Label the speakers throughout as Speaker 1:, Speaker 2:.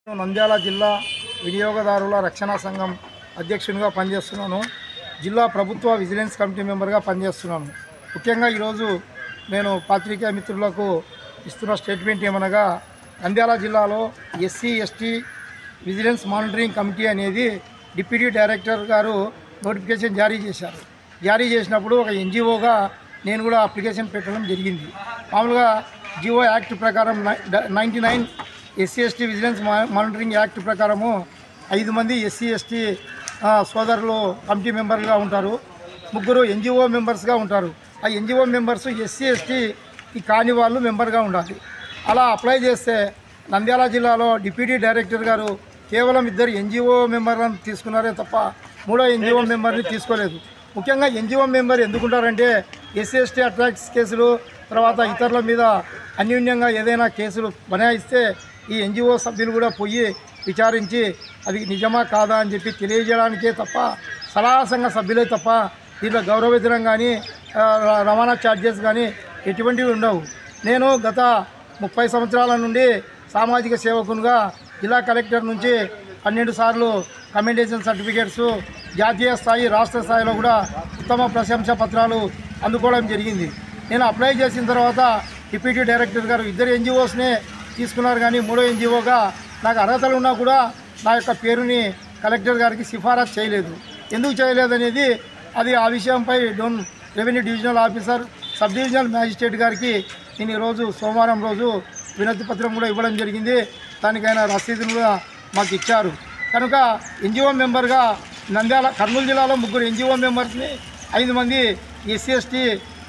Speaker 1: నంద్యాల జిల్లా వినియోగదారుల రక్షణ సంఘం అధ్యక్షునిగా పనిచేస్తున్నాను. జిల్లా ప్రభుత్వ విజిలెన్స్ కమిటీ మెంబర్గా పనిచేస్తున్నాను. ముఖ్యంగా ఈరోజు నేను పాత్రికేయ మిత్రులకు ఇస్తున్న స్టేట్మెంట్ ఏమనగా, నంద్యాల జిల్లాలో SC ST vigilance monitoring committee అనేది డిప్యూటీ డైరెక్టర్ గారు నోటిఫికేషన్ జారీ చేశారు. జారీ చేసినప్పుడు ఒక ఎన్జిఓగా నేను కూడా అప్లికేషన్ పెట్టడం జరిగింది. మామూలుగా జిఓ యాక్ట్ ప్రకారం 99 SC ST vigilance monitoring act ప్రకారము 5 మంది ఎస్సీ ఎస్టీ సోదరులు కమిటీ మెంబర్గా ఉంటారు, 3 ఎన్జిఓ మెంబర్స్గా ఉంటారు. ఆ ఎన్జిఓ మెంబర్స్ ఎస్సీ ఎస్టీ కాని వాళ్ళు మెంబర్గా ఉండాలి. అలా అప్లై చేస్తే నంద్యాల జిల్లాలో డిప్యూటీ డైరెక్టర్ గారు కేవలం 2 ఎన్జిఓ మెంబర్లను తీసుకున్నారే తప్ప 3వ ఎన్జిఓ మెంబర్ని తీసుకోలేదు. ముఖ్యంగా ఎన్జిఓ మెంబర్ ఎందుకుంటారంటే ఎస్సీ ఎస్టీ అట్రాక్ట్స్ కేసులు, తర్వాత ఇతరుల మీద అన్యూన్యంగా ఏదైనా కేసులు బనాయిస్తే ఈ ఎన్జిఓ సభ్యులు కూడా పోయి విచారించి అది నిజమా కాదా అని చెప్పి తెలియజేయడానికే తప్ప, సలహా సంఘ సభ్యులే తప్ప దీంట్లో గౌరవవేతనం కానీ రవాణా ఛార్జెస్ కానీ ఎటువంటివి ఉండవు. నేను గత 30 సంవత్సరాల నుండి సామాజిక సేవకునిగా జిల్లా కలెక్టర్ నుంచి 12 సార్లు కమెండేషన్ సర్టిఫికేట్స్, జాతీయ స్థాయి రాష్ట్ర స్థాయిలో కూడా ఉత్తమ ప్రశంసా పత్రాలు అందుకోవడం జరిగింది. నేను అప్లై చేసిన తర్వాత డిప్యూటీ డైరెక్టర్ గారు 2 ఎన్జిఓస్నే తీసుకున్నారు, కానీ 3వ ఎన్జిఓగా నాకు అర్హతలు ఉన్నా కూడా నా యొక్క పేరుని కలెక్టర్ గారికి సిఫారసు చేయలేదు. ఎందుకు చేయలేదనేది ఆ విషయంపై revenue divisional officer, sub divisional magistrate గారికి నేను ఈరోజు సోమవారం రోజు వినతి పత్రం కూడా ఇవ్వడం జరిగింది. దానికైనా రసీదును కూడా మాకు ఇచ్చారు. కనుక ఎన్జిఓ మెంబర్గా కర్నూలు జిల్లాలో 3 ఎన్జిఓ మెంబర్స్ని, 5 మంది ఎస్సీ ఎస్టీ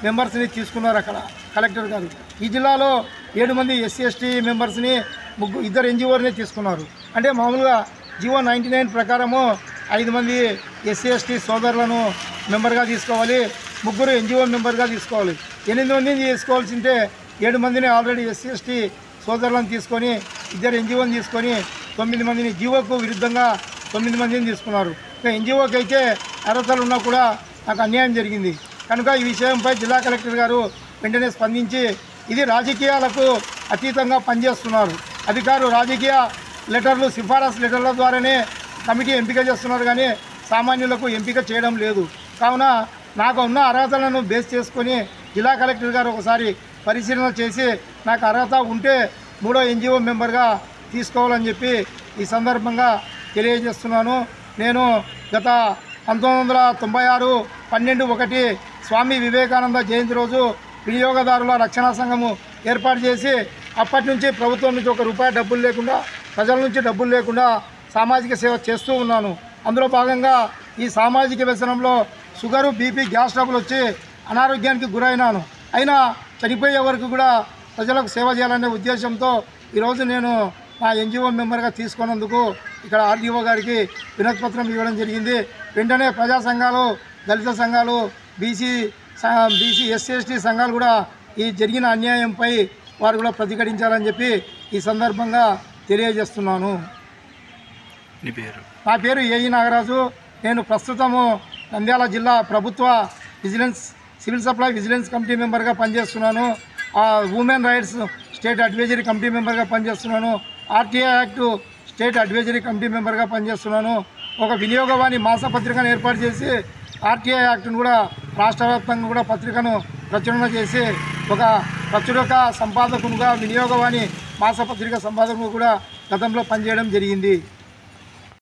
Speaker 1: మెంబర్స్ని తీసుకున్నారు అక్కడ కలెక్టర్ గారు. ఈ జిల్లాలో 7 మంది ఎస్సీ ఎస్టీ మెంబర్స్ని 2 ఎన్జిఓని తీసుకున్నారు. అంటే మామూలుగా జివో 99 ప్రకారము 5 మంది ఎస్సీ ఎస్టీ సోదరులను మెంబర్గా తీసుకోవాలి, 3 ఎన్జిఓ మెంబర్గా తీసుకోవాలి. 8 మందిని తీసుకోవాల్సింటే 7 మందిని ఆల్రెడీ ఎస్సీ ఎస్టీ సోదరులను తీసుకొని 2 ఎన్జిఓని తీసుకొని 9 మందిని జివోకు విరుద్ధంగా 9 మందిని తీసుకున్నారు. ఇంకా ఎన్జిఓకి అయితే అర్హతలు ఉన్నా కూడా నాకు అన్యాయం జరిగింది. కనుక ఈ విషయంపై జిల్లా కలెక్టర్ గారు వెంటనే స్పందించి ఇది రాజకీయాలకు అతీతంగా పనిచేస్తున్నారు, అధికారులు రాజకీయ లెటర్లు, సిఫారసు లెటర్ల ద్వారానే కమిటీ ఎంపిక చేస్తున్నారు, కానీ సామాన్యులకు ఎంపిక చేయడం లేదు. కావున నాకు ఉన్న అర్హతలను బేస్ చేసుకొని జిల్లా కలెక్టర్ గారు ఒకసారి పరిశీలన చేసి నాకు అర్హత ఉంటే 3వ ఎన్జిఓ మెంబర్గా తీసుకోవాలని చెప్పి ఈ సందర్భంగా తెలియజేస్తున్నాను. నేను గత 1996 12/1 స్వామి వివేకానంద జయంతి రోజు వినియోగదారుల రక్షణ సంఘము ఏర్పాటు చేసి అప్పటి నుంచి ప్రభుత్వం నుంచి ₹1 డబ్బులు లేకుండా, ప్రజల నుంచి డబ్బులు లేకుండా సామాజిక సేవ చేస్తూ ఉన్నాను. అందులో భాగంగా ఈ సామాజిక వ్యసనంలో షుగరు, బీపీ, గ్యాస్ ట్రబుల్ వచ్చి అనారోగ్యానికి గురైనాను. అయినా చనిపోయే వరకు కూడా ప్రజలకు సేవ చేయాలనే ఉద్దేశంతో ఈరోజు నేను నా ఎన్జిఓ మెంబర్గా తీసుకున్నందుకు ఇక్కడ ఆర్డీఓ గారికి వినతి పత్రం ఇవ్వడం జరిగింది. వెంటనే ప్రజా సంఘాలు, దళిత సంఘాలు, బీసీ ఎస్సీ ఎస్టీ సంఘాలు కూడా ఈ జరిగిన అన్యాయంపై వారు కూడా ప్రతిఘటించాలని చెప్పి ఈ సందర్భంగా తెలియజేస్తున్నాను. నా పేరు ఏఈ నాగరాజు. నేను ప్రస్తుతము నంద్యాల జిల్లా ప్రభుత్వ సివిల్ సప్లై విజిలెన్స్ కమిటీ మెంబర్గా పనిచేస్తున్నాను. Women rights state advisory committee మెంబర్గా పనిచేస్తున్నాను. RTI act state advisory committee మెంబర్గా పనిచేస్తున్నాను. ఒక వినియోగవాణి మాసపత్రికను ఏర్పాటు చేసి ఆర్టీఐ యాక్ట్ను కూడా రాష్ట్ర వ్యాప్తంగా కూడా పత్రికను ప్రచురణ చేసి ఒక ప్రచురక సంపాదకునిగా వినియోగవాణి మాసపత్రిక సంపాదకుడు కూడా గతంలో పనిచేయడం జరిగింది.